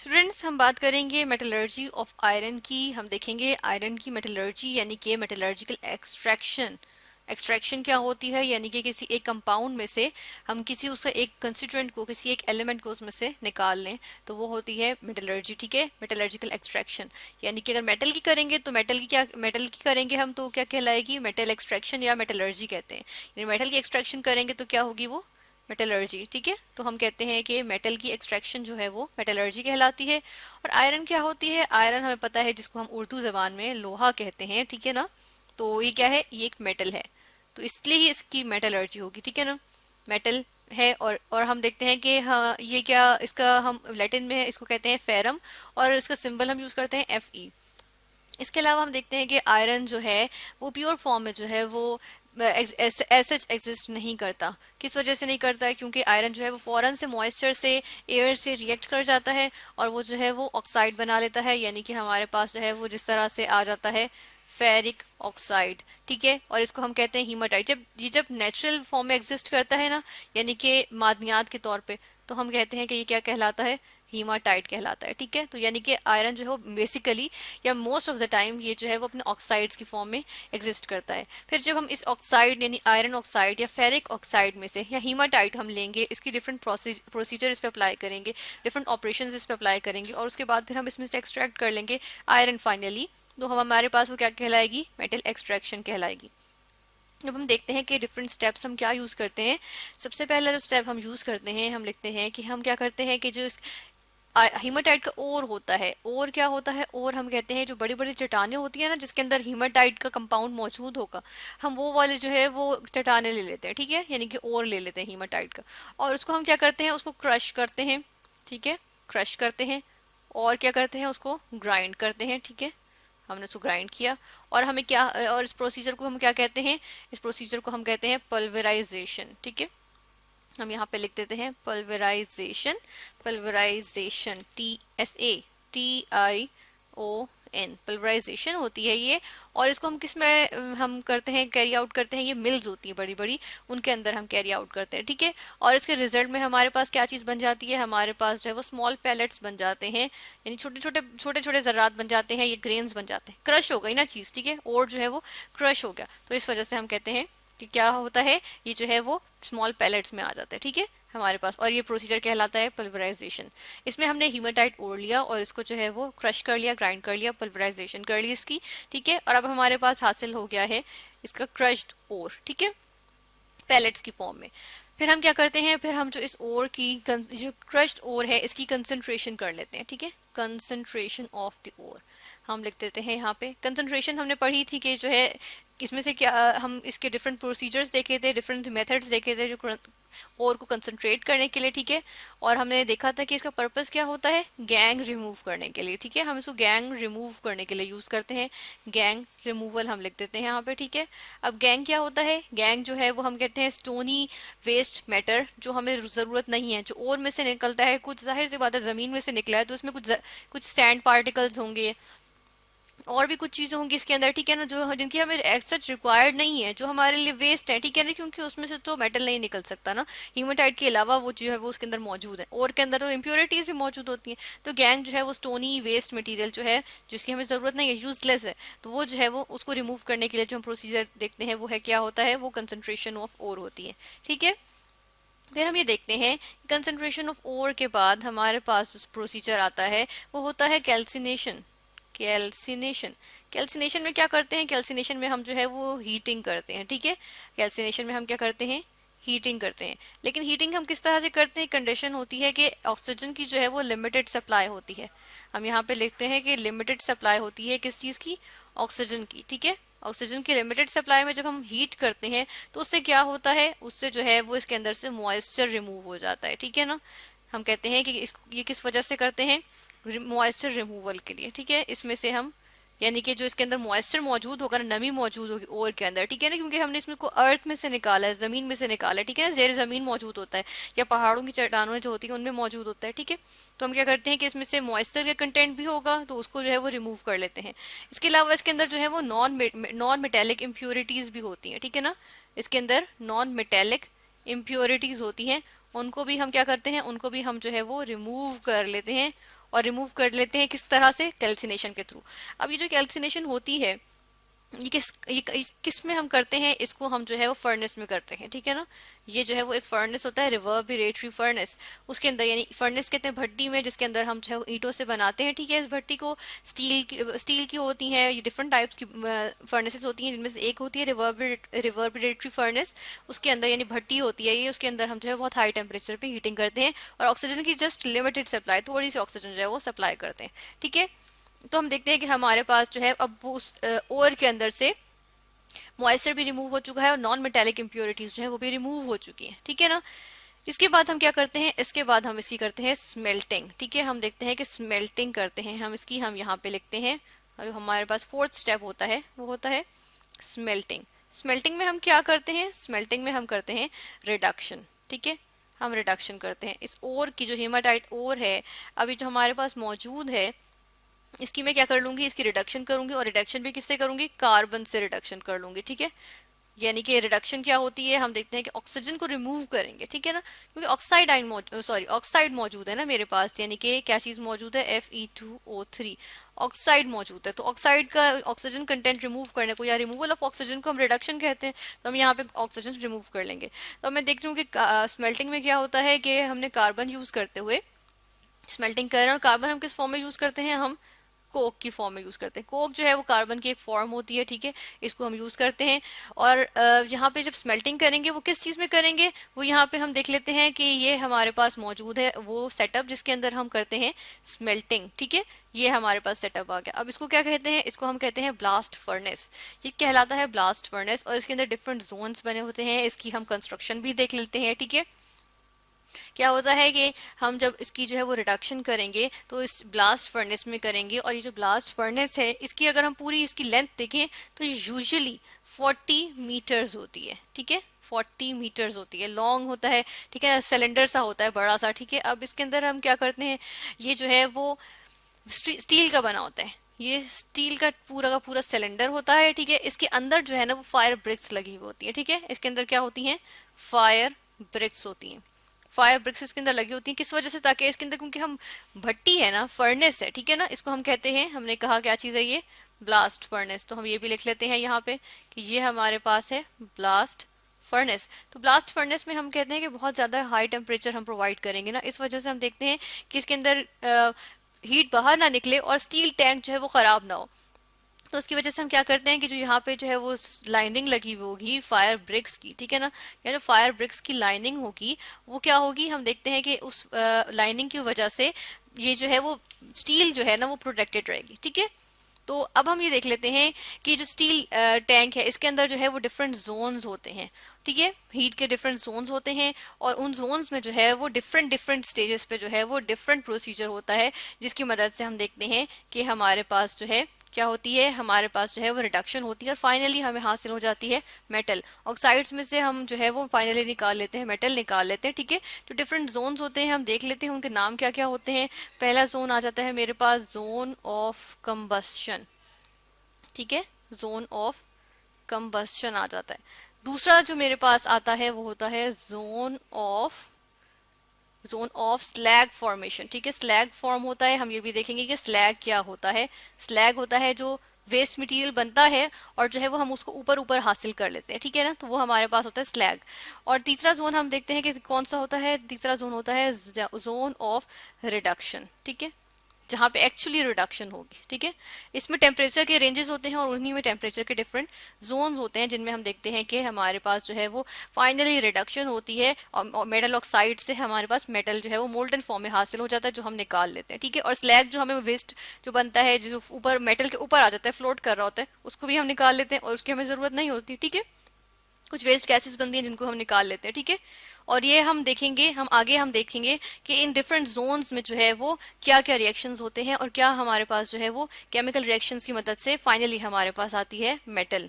Students, हम बात करेंगे मेटलर्जी ऑफ आयरन की। हम देखेंगे आयरन की मेटलर्जी यानी कि मेटलर्जिकल एक्सट्रैक्शन। एक्सट्रैक्शन क्या होती है, यानी कि किसी एक कंपाउंड में से हम किसी उसका एक कंस्टिट्यूएंट को, किसी एक एलिमेंट को उसमें से निकाल लें, तो वो होती है मेटलर्जी। ठीक है, मेटलर्जिकल एक्सट्रैक्शन। यानी कि अगर मेटल की करेंगे तो मेटल की करेंगे हम तो क्या कहलाएगी, मेटल एक्सट्रैक्शन या मेटलर्जी कहते हैं। यानी मेटल की एक्सट्रैक्शन करेंगे तो क्या होगी, वो मेटलर्जी। ठीक है, तो हम कहते हैं कि मेटल की एक्सट्रैक्शन जो है वो मेटलर्जी कहलाती है। और आयरन क्या होती है, आयरन हमें पता है, जिसको हम उर्दू जबान में लोहा कहते हैं। ठीक है ना, तो ये क्या है, ये एक मेटल है, तो इसलिए ही इसकी मेटलर्जी होगी। ठीक है ना, मेटल है। और हम देखते हैं कि हाँ, ये क्या, इसका हम लैटिन में इसको कहते हैं फेरम, और इसका सिंबल हम यूज करते हैं Fe। इसके अलावा हम देखते हैं कि आयरन जो है वो प्योर फॉर्म में जो है वो सच एग्जिस्ट नहीं करता। किस वजह से नहीं करता है, क्योंकि आयरन जो है वो फौरन से मॉइस्चर से, एयर से रिएक्ट कर जाता है और वो जो है वो ऑक्साइड बना लेता है। यानी कि हमारे पास जो है वो जिस तरह से आ जाता है फेरिक ऑक्साइड। ठीक है, और इसको हम कहते हैं हीमाटाइट। जब नेचुरल फॉर्म में एग्जिस्ट करता है ना, यानी कि मादनियात के तौर पे, तो हम कहते हैं कि ये क्या कहलाता है, हीमाटाइट कहलाता है। ठीक है, तो यानी कि आयरन जो है वो बेसिकली या मोस्ट ऑफ द टाइम ये जो है वो अपने ऑक्साइड्स की फॉर्म में एग्जिस्ट करता है। फिर जब हम इस ऑक्साइड यानी आयरन ऑक्साइड या फेरिक ऑक्साइड में से या हीमाटाइट हम लेंगे, इसकी डिफरेंट प्रोसीजर इस पे अप्लाई करेंगे, डिफरेंट ऑपरेशन इस पे अप्लाई करेंगे, और उसके बाद फिर हम इसमें से एक्सट्रैक्ट कर लेंगे आयरन फाइनली, तो हम हमारे पास वो क्या कहलाएगी, मेटल एक्सट्रैक्शन कहलाएगी। अब हम देखते हैं कि डिफरेंट स्टेप्स हम क्या यूज करते हैं। सबसे पहला जो स्टेप हम यूज करते हैं, हम लिखते हैं कि हम क्या करते हैं कि जो हीमाटाइट का ओर होता है, ओर क्या होता है, ओर हम कहते हैं जो बड़ी बड़ी चट्टानें होती है ना, जिसके अंदर हीमाटाइट का कंपाउंड मौजूद होगा, हम वो वाले जो है वो चट्टानें ले लेते हैं। ठीक है, यानी कि ओर ले लेते हैं हीमाटाइट का, और उसको हम क्या करते हैं, उसको क्रश करते हैं। ठीक है, क्रश करते हैं, और क्या करते हैं, उसको ग्राइंड करते हैं। ठीक है, हमने उसको ग्राइंड किया, और हमें क्या, और इस प्रोसीजर को हम क्या कहते हैं, इस प्रोसीजर को हम कहते हैं पल्वराइजेशन। ठीक है, हम यहाँ पे लिख देते हैं pulverisation. Pulverisation, TSA, TION, pulverisation होती है ये। और इसको हम किस में हम करते हैं, कैरी आउट करते हैं, ये मिल्स होती है बड़ी बड़ी, उनके अंदर हम कैरी आउट करते हैं। ठीक है, और इसके रिजल्ट में हमारे पास क्या चीज बन जाती है, हमारे पास जो है वो स्मॉल पैलेट्स बन जाते हैं, यानी छोटे छोटे जर्रात बन जाते हैं, ये ग्रेन्स बन जाते हैं। क्रश हो गई ना चीज। ठीक है, और जो है वो क्रश हो गया, तो इस वजह से हम कहते हैं कि क्या होता है, ये जो है वो स्मॉल पैलेट्स में आ जाता है। ठीक है, हमारे पास, और ये प्रोसीजर कहलाता है पल्वराइजेशन। इसमें हमने हीमाटाइट ओढ़ लिया और इसको जो है वो क्रश कर लिया, ग्राइंड कर लिया, पल्वराइजेशन कर ली इसकी। ठीक है, और अब हमारे पास हासिल हो गया है इसका क्रश्ड ओर। ठीक है, पैलेट्स की फॉर्म में। फिर हम क्या करते हैं, फिर हम जो इस ओर की जो क्रश्ड ओर है इसकी कंसंट्रेशन कर लेते हैं। ठीक है, कंसंट्रेशन ऑफ द ओर हम लिख देते हैं यहाँ पे। कंसंट्रेशन हमने पढ़ी थी कि जो है इसमें से क्या, हम इसके डिफरेंट प्रोसीजर्स देखे थे, डिफरेंट मेथड्स देखे थे जो ओर को कंसंट्रेट करने के लिए। ठीक है, और हमने देखा था कि इसका पर्पस क्या होता है, गैंग रिमूव करने के लिए। ठीक है, हम इसको गैंग रिमूव करने के लिए यूज करते हैं, गैंग रिमूवल हम लिख देते हैं यहाँ पे। ठीक है, अब गैंग क्या होता है, गैंग जो है वो हम कहते हैं स्टोनी वेस्ट मैटर, जो हमें जरूरत नहीं है, जो ओर में से निकलता है, कुछ जाहिर सी बात है जमीन में से निकला है तो उसमें कुछ सैंड पार्टिकल्स होंगे, और भी कुछ चीजें होंगी इसके अंदर। ठीक है ना, जो जिनकी हमें एज सच रिक्वायर्ड नहीं है, जो हमारे लिए वेस्ट है। ठीक है ना, क्योंकि उसमें से तो मेटल नहीं निकल सकता ना, हीमाटाइट के अलावा वो जो है वो उसके अंदर मौजूद है, और के अंदर तो इम्प्योरिटीज भी मौजूद होती हैं। तो गैंग जो है वो स्टोनी वेस्ट मटेरियल जो है, जिसकी हमें जरूरत नहीं है, यूजलेस है, तो वो जो है वो उसको रिमूव करने के लिए जो हम प्रोसीजर देखते हैं वो है, क्या होता है, वो कंसंट्रेशन ऑफ ओर होती है। ठीक है, फिर हम ये देखते हैं कंसंट्रेशन ऑफ ओर के बाद हमारे पास जो प्रोसीजर आता है वो होता है कैल्सिनेशन। कैल्सिनेशन, कैल्सिनेशन में क्या करते हैं, कैल्सिनेशन में हम जो है वो हीटिंग करते हैं। ठीक है, कैल्सिनेशन में हम क्या करते हैं, हीटिंग करते हैं। लेकिन हीटिंग हम किस तरह से करते हैं, कंडीशन होती है कि ऑक्सीजन की जो है वो लिमिटेड सप्लाई होती है। हम यहाँ पे लिखते हैं कि लिमिटेड सप्लाई होती है किस चीज की, ऑक्सीजन की। ठीक है, ऑक्सीजन की लिमिटेड सप्लाई में जब हम हीट करते हैं तो उससे क्या होता है, उससे जो है वो इसके अंदर से मॉइस्चर रिमूव हो जाता है। ठीक है ना, हम कहते हैं कि ये किस वजह से करते हैं, मॉइस्चर रिमूवल के लिए। ठीक है, इसमें से हम, यानी कि जो इसके अंदर मॉइस्चर मौजूद होगा ना, नमी मौजूद होगी ओर के अंदर। ठीक है ना, क्योंकि हमने इसमें को अर्थ में से निकाला है, जमीन में से निकाला है। ठीक है ना, जेर जमीन मौजूद होता है, या पहाड़ों की चट्टानों जो होती है उनमें मौजूद होता है। ठीक है, तो हम क्या करते हैं कि इसमें से मॉइस्चर का कंटेंट भी होगा तो उसको जो है वो रिमूव कर लेते हैं। इसके अलावा इसके अंदर जो है वो नॉन मेटेलिक इम्प्योरिटीज भी होती हैं। ठीक है ना, इसके अंदर नॉन मेटेलिक इम्प्योरिटीज होती हैं, उनको भी हम क्या करते हैं, उनको भी हम जो है वो रिमूव कर लेते हैं और रिमूव कर लेते हैं किस तरह से, कैल्सिनेशन के थ्रू। अब ये जो कैल्सिनेशन होती है ये किस में हम करते हैं, इसको हम जो है वो फर्नेस में करते हैं, ठीक है ना। ये जो है वो एक फर्नेस होता है, रिवर्बरेटरी फर्नेस, उसके अंदर, यानी फर्नेस कहते हैं भट्टी में, जिसके अंदर हम जो है वो ईंटों से बनाते हैं, ठीक है। इस भट्टी को स्टील की होती है, ये डिफरेंट टाइप्स की फर्नेसेस होती हैं, जिनमें से एक होती है रिवर्बरेटरी फर्नेस। उसके अंदर यानी भट्टी होती है ये, उसके अंदर हम जो है बहुत हाई टेम्परेचर पे हीटिंग करते हैं और ऑक्सीजन की जस्ट लिमिटेड सप्लाई, थोड़ी सी ऑक्सीजन जो है वो सप्लाई करते हैं, ठीक है। तो हम देखते हैं कि हमारे पास जो है अब वो उस ओर के अंदर से मॉइस्चर भी रिमूव हो चुका है और नॉन मेटेलिक इम्प्योरिटीज जो है वो भी रिमूव हो चुकी हैं, ठीक है ना। इसके बाद हम क्या करते हैं, इसके बाद हम इसकी करते हैं स्मेल्टिंग, ठीक है। हम देखते हैं कि स्मेल्टिंग करते हैं हम इसकी, हम यहाँ पे लिखते हैं। अब हमारे पास फोर्थ स्टेप होता है, वो होता है स्मेल्टिंग। स्मेल्टिंग में हम क्या करते हैं, स्मेल्टिंग में हम करते हैं रिडक्शन, ठीक है। हम रिडक्शन करते हैं इस ओर की, जो हेमाटाइट ओर है अभी जो हमारे पास मौजूद है, इसकी मैं क्या कर लूंगी, इसकी रिडक्शन करूंगी, और रिडक्शन भी किससे करूंगी, कार्बन से रिडक्शन कर लूंगी, ठीक है। यानी कि रिडक्शन क्या होती है, हम देखते हैं कि ऑक्सीजन को रिमूव करेंगे, ठीक है ना, क्योंकि ऑक्साइड मौजूद है ना मेरे पास, यानी कि क्या चीज मौजूद है, Fe2O3 ऑक्साइड मौजूद है। तो ऑक्साइड का ऑक्सीजन कंटेंट रिमूव करने को या रिमूवल ऑफ ऑक्सीजन को हम रिडक्शन कहते हैं, तो हम यहाँ पे ऑक्सीजन रिमूव कर लेंगे। तो मैं देख रही हूँ कि स्मेल्टिंग में क्या होता है कि हमने कार्बन यूज करते हुए स्मेल्टिंग कर रहे हैं, और कार्बन हम किस फॉर्म में यूज करते हैं, हम कोक की फॉर्म में यूज करते हैं। कोक जो है वो कार्बन की एक फॉर्म होती है, ठीक है, इसको हम यूज करते हैं। और यहाँ पे जब स्मेल्टिंग करेंगे वो किस चीज में करेंगे, वो यहाँ पे हम देख लेते हैं कि ये हमारे पास मौजूद है वो सेटअप जिसके अंदर हम करते हैं स्मेल्टिंग, ठीक है। ये हमारे पास सेटअप आ गया। अब इसको क्या कहते हैं, इसको हम कहते हैं ब्लास्ट फर्नेस, ये कहलाता है ब्लास्ट फर्नेस। और इसके अंदर डिफरेंट जोन्स बने होते हैं, इसकी हम कंस्ट्रक्शन भी देख लेते हैं, ठीक है। क्या होता है कि हम जब इसकी जो है वो रिडक्शन करेंगे तो इस ब्लास्ट फर्नेस में करेंगे, और ये जो ब्लास्ट फर्नेस है इसकी अगर हम पूरी इसकी लेंथ देखें तो यूजुअली 40 मीटर्स होती है, ठीक है। 40 मीटर्स होती है, लॉन्ग होता है, ठीक है, सिलेंडर सा होता है बड़ा सा, ठीक है। अब इसके अंदर हम क्या करते हैं, ये जो है वो स्टील का बना होता है, ये स्टील का पूरा सिलेंडर होता है, ठीक है। इसके अंदर जो है ना वो फायर ब्रिक्स लगी हुई होती है, ठीक है। इसके अंदर क्या होती हैं, फायर ब्रिक्स होती हैं। फायर ब्रिक्स इसके अंदर लगी होती हैं, किस वजह से, ताकि इसके अंदर, क्योंकि हम भट्टी है ना, फर्नेस है, ठीक है ना, इसको हम कहते हैं, हमने कहा क्या चीज है ये, ब्लास्ट फर्नेस। तो हम ये भी लिख लेते हैं यहाँ पे कि ये हमारे पास है ब्लास्ट फर्नेस। तो ब्लास्ट फर्नेस में हम कहते हैं कि बहुत ज्यादा हाई टेम्परेचर हम प्रोवाइड करेंगे ना, इस वजह से हम देखते हैं कि इसके अंदर हीट बाहर ना निकले और स्टील टैंक जो है वो खराब ना हो। तो उसकी वजह से हम क्या करते हैं कि जो यहाँ पे जो है वो लाइनिंग लगी हुई होगी फायर ब्रिक्स की, ठीक है ना, या जो फायर ब्रिक्स की लाइनिंग होगी वो क्या होगी, हम देखते हैं कि उस लाइनिंग की वजह से ये जो है वो स्टील जो है ना वो प्रोटेक्टेड रहेगी, ठीक है। तो अब हम ये देख लेते हैं कि जो स्टील टैंक है इसके अंदर जो है वो डिफरेंट जोन्स होते हैं, ठीक है, हीट के डिफरेंट जोन्स होते हैं, और उन जोन्स में जो है वो डिफरेंट डिफरेंट स्टेजेस पे जो है वो डिफरेंट प्रोसीजर होता है, जिसकी मदद से हम देखते हैं कि हमारे पास जो है क्या होती है, हमारे पास जो है वो रिडक्शन होती है, और फाइनली हमें हासिल हो जाती है मेटल। ऑक्साइड्स में से हम जो है वो फाइनली निकाल लेते हैं, मेटल निकाल लेते हैं, ठीक है। जो डिफरेंट जोन्स होते हैं हम देख लेते हैं उनके नाम क्या क्या होते हैं। पहला जोन आ जाता है मेरे पास जोन ऑफ कंबस्शन, ठीक है, जोन ऑफ कंबस्शन आ जाता है। दूसरा जो मेरे पास आता है वो होता है जोन ऑफ स्लैग फॉर्मेशन, ठीक है, स्लैग फॉर्म होता है। हम ये भी देखेंगे कि स्लैग क्या होता है। स्लैग होता है जो वेस्ट मटेरियल बनता है और जो है वो हम उसको ऊपर ऊपर हासिल कर लेते हैं, ठीक है ना, तो वो हमारे पास होता है स्लैग। और तीसरा जोन हम देखते हैं कि कौन सा होता है, तीसरा जोन होता है जोन ऑफ रिडक्शन, ठीक है, जहां पे एक्चुअली रिडक्शन होगी, ठीक है। इसमें टेम्परेचर के रेंजेस होते हैं और उन्हीं में टेम्परेचर के डिफरेंट जोन्स होते हैं, जिनमें हम देखते हैं कि हमारे पास जो है वो फाइनली रिडक्शन होती है और मेटल ऑक्साइड से हमारे पास मेटल जो है वो मोल्टन फॉर्म में हासिल हो जाता है, जो हम निकाल लेते हैं, ठीक है। और स्लैग जो हमें वेस्ट जो बनता है, जो ऊपर मेटल के ऊपर आ जाता है, फ्लोट कर रहा होता है, उसको भी हम निकाल लेते हैं और उसकी हमें जरूरत नहीं होती, ठीक है। कुछ वेस्ट गैसेस बनती हैं जिनको हम निकाल लेते हैं, ठीक है। और ये हम देखेंगे, हम देखेंगे कि इन डिफरेंट जोन्स में जो है वो क्या क्या रिएक्शंस होते हैं और क्या हमारे पास जो है वो केमिकल रिएक्शंस की मदद से फाइनली हमारे पास आती है मेटल।